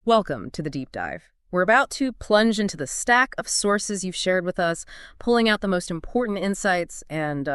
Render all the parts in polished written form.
Welcome to the deep dive. We're about to plunge into the stack of sources you've shared with us, pulling out the most important insights and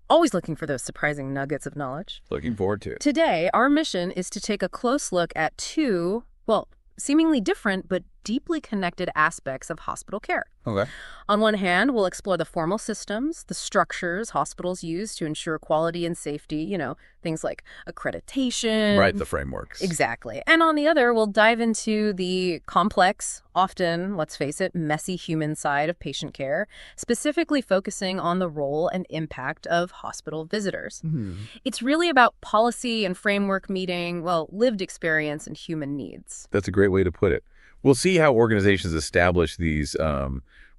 always looking for those surprising nuggets of knowledge. Looking forward to it. Today, our mission is to take a close look at two, well, seemingly different but deeply connected aspects of hospital care. Okay. On one hand, we'll explore the formal systems, the structures hospitals use to ensure quality and safety, things like accreditation. Right, the frameworks. Exactly. And on the other, we'll dive into the complex, often, let's face it, messy human side of patient care, specifically focusing on the role and impact of hospital visitors. It's really about policy and framework meeting, lived experience and human needs. That's a great way to put it. We'll see how organizations establish these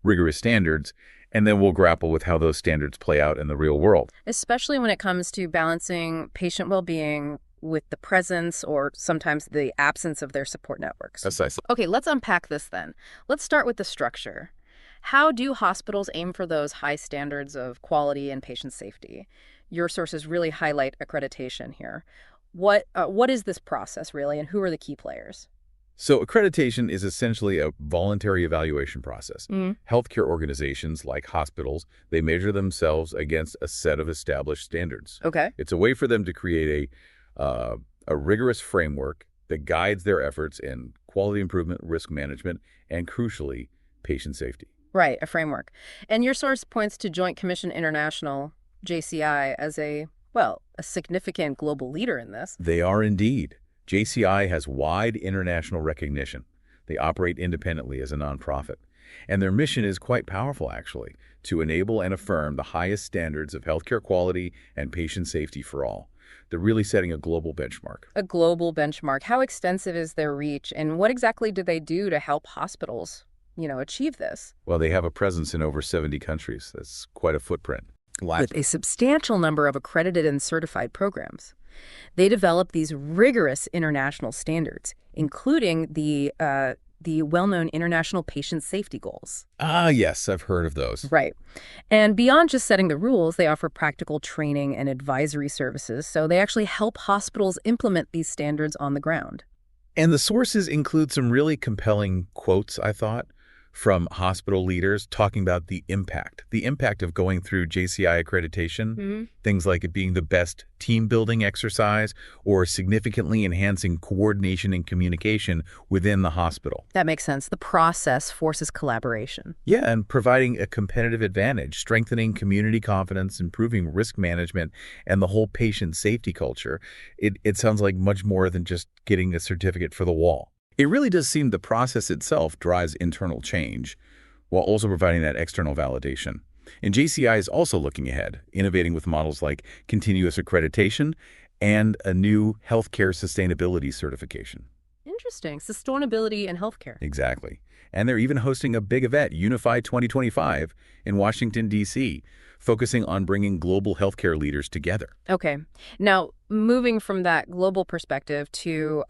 rigorous standards, and then we'll grapple with how those standards play out in the real world. Especially when it comes to balancing patient well-being with the presence or sometimes the absence of their support networks. Precisely. Okay, let's unpack this then. Let's start with the structure. How do hospitals aim for those high standards of quality and patient safety? Your sources really highlight accreditation here. What is this process really, and who are the key players? So accreditation is essentially a voluntary evaluation process. Healthcare organizations, like hospitals, they measure themselves against a set of established standards. Okay. It's a way for them to create a rigorous framework that guides their efforts in quality improvement, risk management, and crucially, patient safety. Right, a framework. And your source points to Joint Commission International, JCI, as a significant global leader in this. They are indeed. JCI has wide international recognition. They operate independently as a nonprofit. And their mission is quite powerful, actually, to enable and affirm the highest standards of healthcare quality and patient safety for all. They're really setting a global benchmark. A global benchmark. How extensive is their reach, and what exactly do they do to help hospitals, achieve this? Well, they have a presence in over 70 countries. That's quite a footprint. With a substantial number of accredited and certified programs. They develop these rigorous international standards, including the well-known international patient safety goals. Ah, yes, I've heard of those. Right. And beyond just setting the rules, they offer practical training and advisory services, so they actually help hospitals implement these standards on the ground. And the sources include some really compelling quotes, I thought, from hospital leaders talking about the impact of going through JCI accreditation, things like it being the best team-building exercise or significantly enhancing coordination and communication within the hospital. That makes sense. The process forces collaboration. Yeah, and providing a competitive advantage, strengthening community confidence, improving risk management, and the whole patient safety culture. It sounds like much more than just getting a certificate for the wall. It really does seem the process itself drives internal change, while also providing that external validation. And JCI is also looking ahead, innovating with models like continuous accreditation and a new healthcare sustainability certification. Interesting. Sustainability and healthcare. Exactly. And they're even hosting a big event, Unify 2025, in Washington, D.C., focusing on bringing global healthcare leaders together. Okay. Now, moving from that global perspective to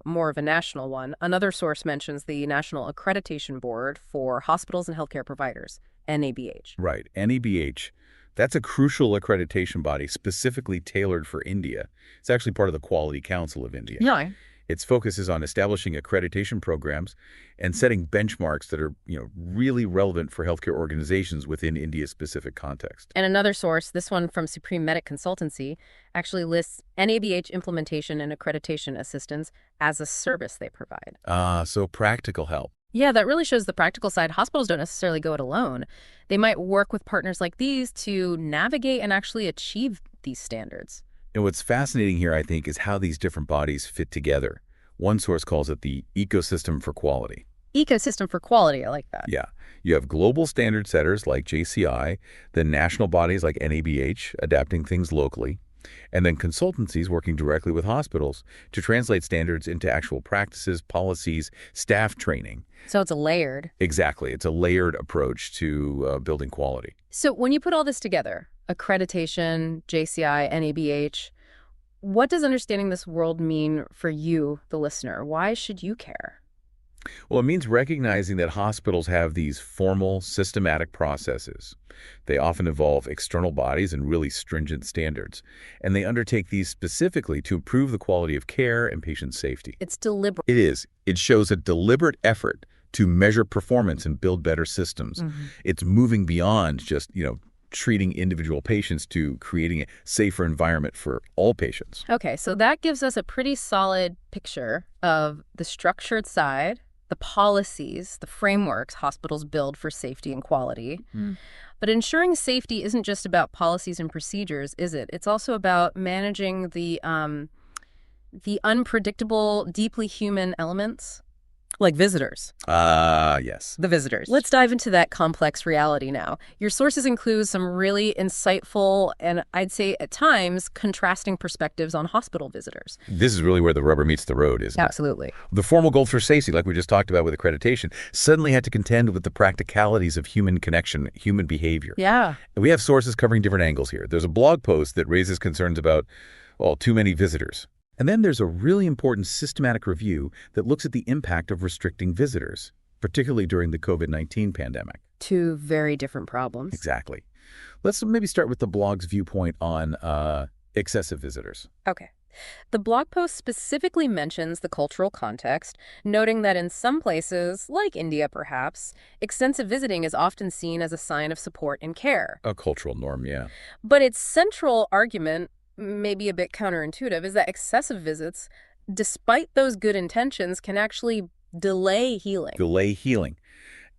more of a national one, another source mentions the National Accreditation Board for Hospitals and Healthcare Providers, NABH. Right, NABH. That's a crucial accreditation body specifically tailored for India. It's actually part of the Quality Council of India. Yeah. Its focus is on establishing accreditation programs and setting benchmarks that are, really relevant for healthcare organizations within India's specific context. And another source, this one from Supreme Medic Consultancy, actually lists NABH implementation and accreditation assistance as a service they provide. So practical help. Yeah, that really shows the practical side. Hospitals don't necessarily go it alone. They might work with partners like these to navigate and actually achieve these standards. And what's fascinating here, I think, is how these different bodies fit together. One source calls it the ecosystem for quality. Ecosystem for quality, I like that. Yeah. You have global standard setters like JCI, then national bodies like NABH adapting things locally, and then consultancies working directly with hospitals to translate standards into actual practices, policies, staff training. So it's a layered. Exactly. It's a layered approach to building quality. So when you put all this together, accreditation, JCI, NABH, what does understanding this world mean for you, the listener? Why should you care? Well, it means recognizing that hospitals have these formal, systematic processes. They often involve external bodies and really stringent standards, and they undertake these specifically to improve the quality of care and patient safety. It's deliberate. It is. It shows a deliberate effort to measure performance and build better systems. It's moving beyond just, treating individual patients to creating a safer environment for all patients. Okay, so that gives us a pretty solid picture of the structured side, the policies, the frameworks hospitals build for safety and quality. But ensuring safety isn't just about policies and procedures, is it? It's also about managing the unpredictable, deeply human elements, like visitors. Yes. The visitors. Let's dive into that complex reality now. Your sources include some really insightful and I'd say at times contrasting perspectives on hospital visitors. This is really where the rubber meets the road, isn't it? Absolutely. The formal goal for safety, like we just talked about with accreditation, suddenly had to contend with the practicalities of human connection, human behavior. Yeah. We have sources covering different angles here. There's a blog post that raises concerns about, too many visitors. And then there's a really important systematic review that looks at the impact of restricting visitors, particularly during the COVID-19 pandemic. Two very different problems. Exactly. Let's maybe start with the blog's viewpoint on excessive visitors. Okay. The blog post specifically mentions the cultural context, noting that in some places, like India perhaps, extensive visiting is often seen as a sign of support and care. A cultural norm, yeah. But its central argument, maybe a bit counterintuitive, is that excessive visits, despite those good intentions, can actually delay healing. Delay healing.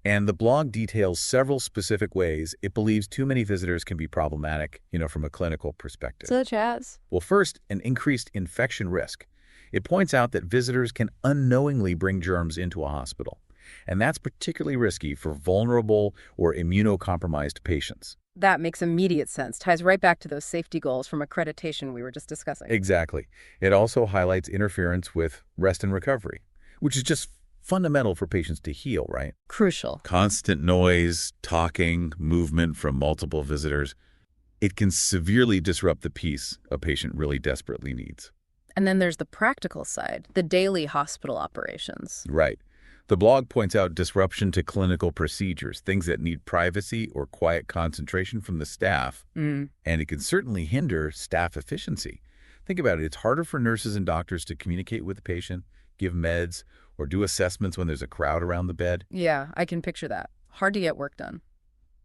And the blog details several specific ways it believes too many visitors can be problematic, from a clinical perspective. Such as? Well, first, an increased infection risk. It points out that visitors can unknowingly bring germs into a hospital. And that's particularly risky for vulnerable or immunocompromised patients. That makes immediate sense. Ties right back to those safety goals from accreditation we were just discussing. Exactly. It also highlights interference with rest and recovery, which is just fundamental for patients to heal, right? Crucial. Constant noise, talking, movement from multiple visitors. It can severely disrupt the peace a patient really desperately needs. And then there's the practical side, the daily hospital operations. Right. The blog points out disruption to clinical procedures, things that need privacy or quiet concentration from the staff, and it can certainly hinder staff efficiency. Think about it. It's harder for nurses and doctors to communicate with the patient, give meds, or do assessments when there's a crowd around the bed. Yeah, I can picture that. Hard to get work done.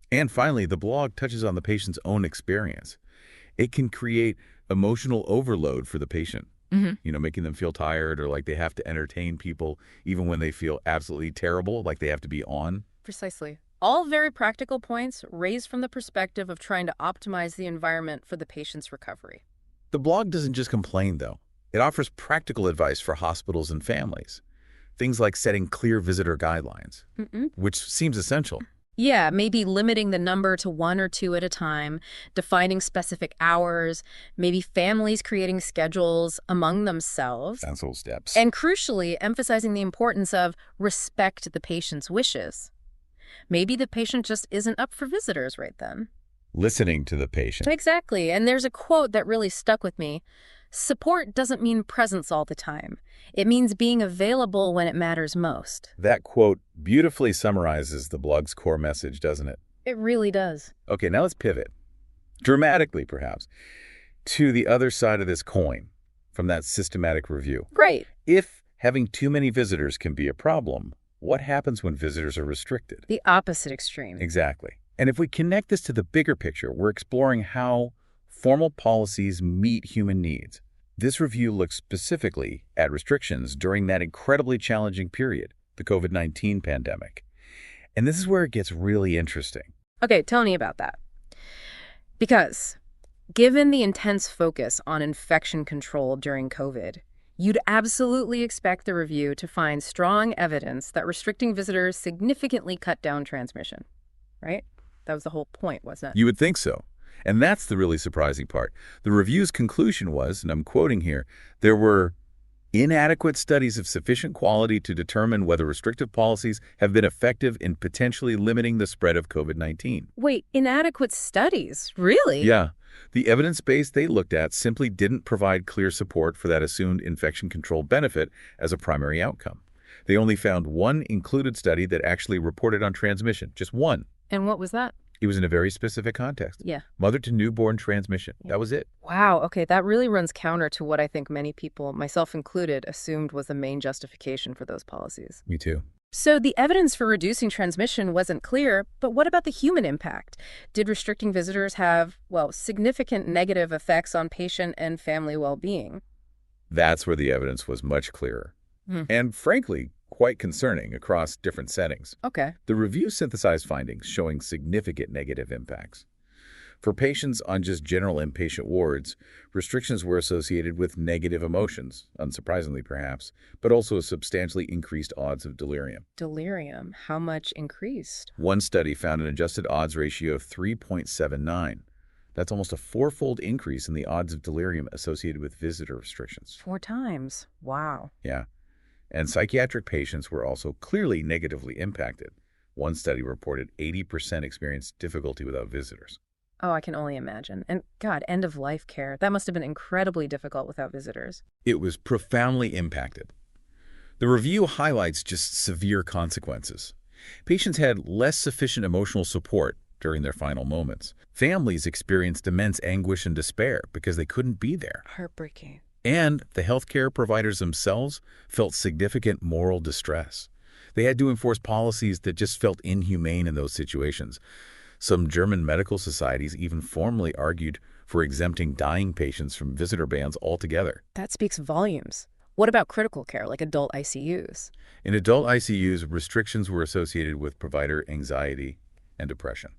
And finally, the blog touches on the patient's own experience. It can create emotional overload for the patient. Making them feel tired or like they have to entertain people even when they feel absolutely terrible, like they have to be on. Precisely. All very practical points raised from the perspective of trying to optimize the environment for the patient's recovery. The blog doesn't just complain, though. It offers practical advice for hospitals and families. Things like setting clear visitor guidelines, which seems essential. Yeah, maybe limiting the number to 1 or 2 at a time, defining specific hours, maybe families creating schedules among themselves. Essential steps. And crucially, emphasizing the importance of respect the patient's wishes. Maybe the patient just isn't up for visitors right then. Listening to the patient. Exactly. And there's a quote that really stuck with me. Support doesn't mean presence all the time. It means being available when it matters most. That quote beautifully summarizes the blog's core message, doesn't it? It really does. Okay, now let's pivot, dramatically perhaps, to the other side of this coin from that systematic review. Great. If having too many visitors can be a problem, what happens when visitors are restricted? The opposite extreme. Exactly. And if we connect this to the bigger picture, we're exploring how formal policies meet human needs. This review looks specifically at restrictions during that incredibly challenging period, the COVID-19 pandemic. And this is where it gets really interesting. Okay, tell me about that. Because given the intense focus on infection control during COVID, you'd absolutely expect the review to find strong evidence that restricting visitors significantly cut down transmission, right? That was the whole point, wasn't it? You would think so. And that's the really surprising part. The review's conclusion was, and I'm quoting here, there were inadequate studies of sufficient quality to determine whether restrictive policies have been effective in potentially limiting the spread of COVID-19. Wait, inadequate studies? Really? Yeah. The evidence base they looked at simply didn't provide clear support for that assumed infection control benefit as a primary outcome. They only found one included study that actually reported on transmission, just one. And what was that? It was in a very specific context. Yeah. Mother to newborn transmission. That was it. Wow, okay, that really runs counter to what I think many people, myself included, assumed was the main justification for those policies. Me too. So the evidence for reducing transmission wasn't clear, but what about the human impact? Did restricting visitors have, well, significant negative effects on patient and family well-being? That's where the evidence was much clearer. Hmm. And frankly, quite concerning across different settings. Okay. The review synthesized findings showing significant negative impacts. For patients on just general inpatient wards, restrictions were associated with negative emotions, unsurprisingly perhaps, but also substantially increased odds of delirium. Delirium, how much increased? One study found an adjusted odds ratio of 3.79. That's almost a four-fold increase in the odds of delirium associated with visitor restrictions. 4 times. Wow. Yeah. And psychiatric patients were also clearly negatively impacted. One study reported 80% experienced difficulty without visitors. Oh, I can only imagine. And God, end-of-life care. That must have been incredibly difficult without visitors. It was profoundly impacted. The review highlights just severe consequences. Patients had less sufficient emotional support during their final moments. Families experienced immense anguish and despair because they couldn't be there. Heartbreaking. And the healthcare providers themselves felt significant moral distress. They had to enforce policies that just felt inhumane in those situations. Some German medical societies even formally argued for exempting dying patients from visitor bans altogether. That speaks volumes. What about critical care, like adult ICUs? In adult ICUs, restrictions were associated with provider anxiety and depression.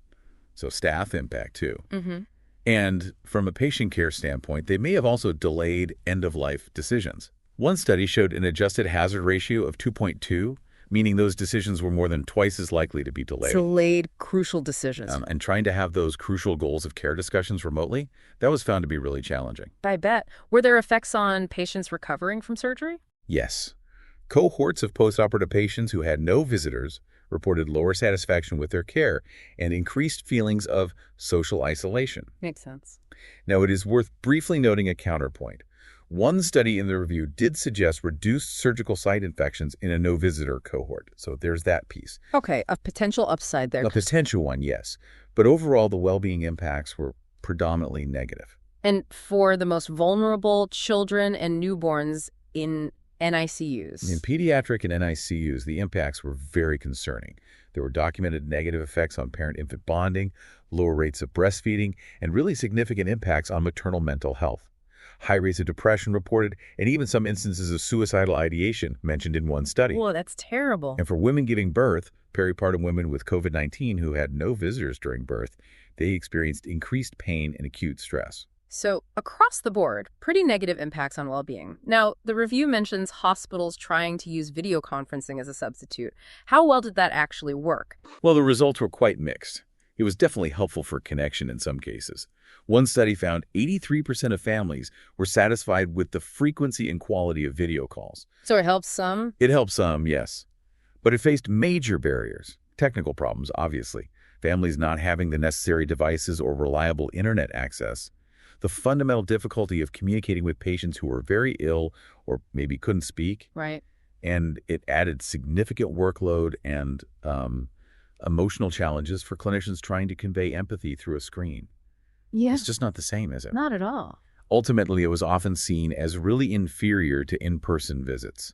So staff impact, too. Mm-hmm. And from a patient care standpoint, they may have also delayed end-of-life decisions. One study showed an adjusted hazard ratio of 2.2, meaning those decisions were more than twice as likely to be delayed. Delayed crucial decisions. And trying to have those crucial goals of care discussions remotely, that was found to be really challenging. I bet. Were there effects on patients recovering from surgery? Yes. Cohorts of postoperative patients who had no visitors reported lower satisfaction with their care and increased feelings of social isolation. Makes sense. Now, it is worth briefly noting a counterpoint. One study in the review did suggest reduced surgical site infections in a no-visitor cohort. So there's that piece. Okay, a potential upside there. A potential one, yes. But overall, the well-being impacts were predominantly negative. And for the most vulnerable children and newborns in NICUs. In pediatric and NICUs, the impacts were very concerning. There were documented negative effects on parent-infant bonding, lower rates of breastfeeding, and really significant impacts on maternal mental health. High rates of depression reported, and even some instances of suicidal ideation mentioned in one study. Whoa, that's terrible. And for women giving birth, peripartum women with COVID-19 who had no visitors during birth, they experienced increased pain and acute stress. So, across the board, pretty negative impacts on well-being. Now, the review mentions hospitals trying to use video conferencing as a substitute. How well did that actually work? Well, the results were quite mixed. It was definitely helpful for connection in some cases. One study found 83% of families were satisfied with the frequency and quality of video calls. So it helps some? It helped some, yes. But it faced major barriers. Technical problems, obviously. Families not having the necessary devices or reliable internet access. The fundamental difficulty of communicating with patients who were very ill or maybe couldn't speak. Right. And it added significant workload and emotional challenges for clinicians trying to convey empathy through a screen. Yeah. It's just not the same, is it? Not at all. Ultimately, it was often seen as really inferior to in-person visits.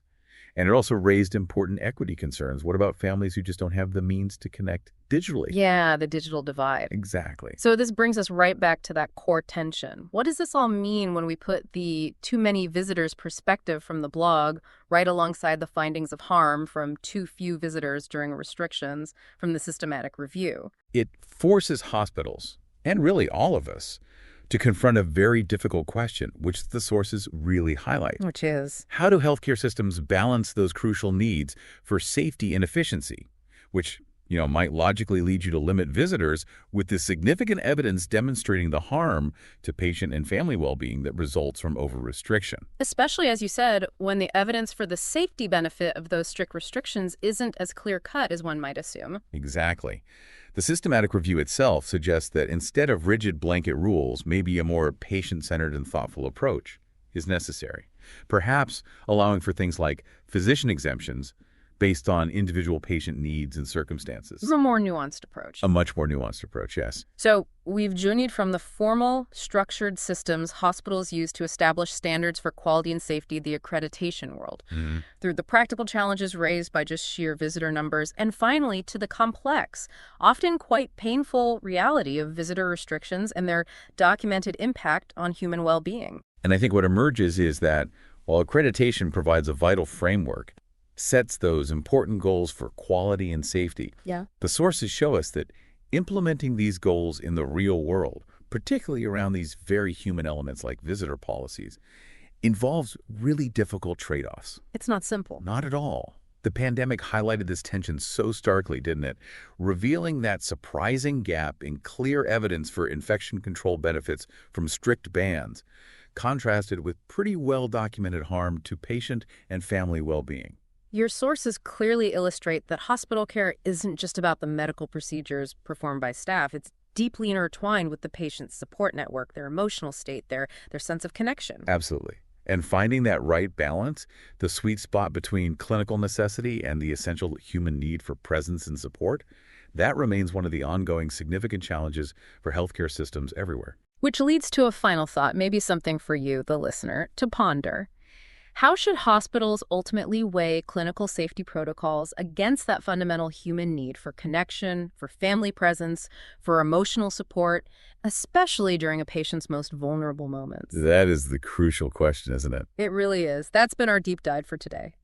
And it also raised important equity concerns. What about families who just don't have the means to connect digitally? Yeah, the digital divide. Exactly. So this brings us right back to that core tension. What does this all mean when we put the too many visitors perspective from the blog right alongside the findings of harm from too few visitors during restrictions from the systematic review? It forces hospitals, and really all of us, to confront a very difficult question, which the sources really highlight. Which is? How do healthcare systems balance those crucial needs for safety and efficiency, which, might logically lead you to limit visitors with the significant evidence demonstrating the harm to patient and family well-being that results from over-restriction? Especially, as you said, when the evidence for the safety benefit of those strict restrictions isn't as clear-cut as one might assume. Exactly. The systematic review itself suggests that instead of rigid blanket rules, maybe a more patient-centered and thoughtful approach is necessary. Perhaps allowing for things like physician exemptions, based on individual patient needs and circumstances. A more nuanced approach. A much more nuanced approach, yes. So we've journeyed from the formal, structured systems hospitals use to establish standards for quality and safety, the accreditation world, through the practical challenges raised by just sheer visitor numbers, and finally to the complex, often quite painful reality of visitor restrictions and their documented impact on human well-being. And I think what emerges is that while accreditation provides a vital framework, sets those important goals for quality and safety, the sources show us that implementing these goals in the real world, particularly around these very human elements like visitor policies, involves really difficult trade-offs. It's not simple. Not at all. The pandemic highlighted this tension so starkly, didn't it? Revealing that surprising gap in clear evidence for infection control benefits from strict bans, contrasted with pretty well-documented harm to patient and family well-being. Your sources clearly illustrate that hospital care isn't just about the medical procedures performed by staff. It's deeply intertwined with the patient's support network, their emotional state, their sense of connection. Absolutely. And finding that right balance, the sweet spot between clinical necessity and the essential human need for presence and support, that remains one of the ongoing significant challenges for healthcare systems everywhere. Which leads to a final thought, maybe something for you, the listener, to ponder. How should hospitals ultimately weigh clinical safety protocols against that fundamental human need for connection, for family presence, for emotional support, especially during a patient's most vulnerable moments? That is the crucial question, isn't it? It really is. That's been our deep dive for today.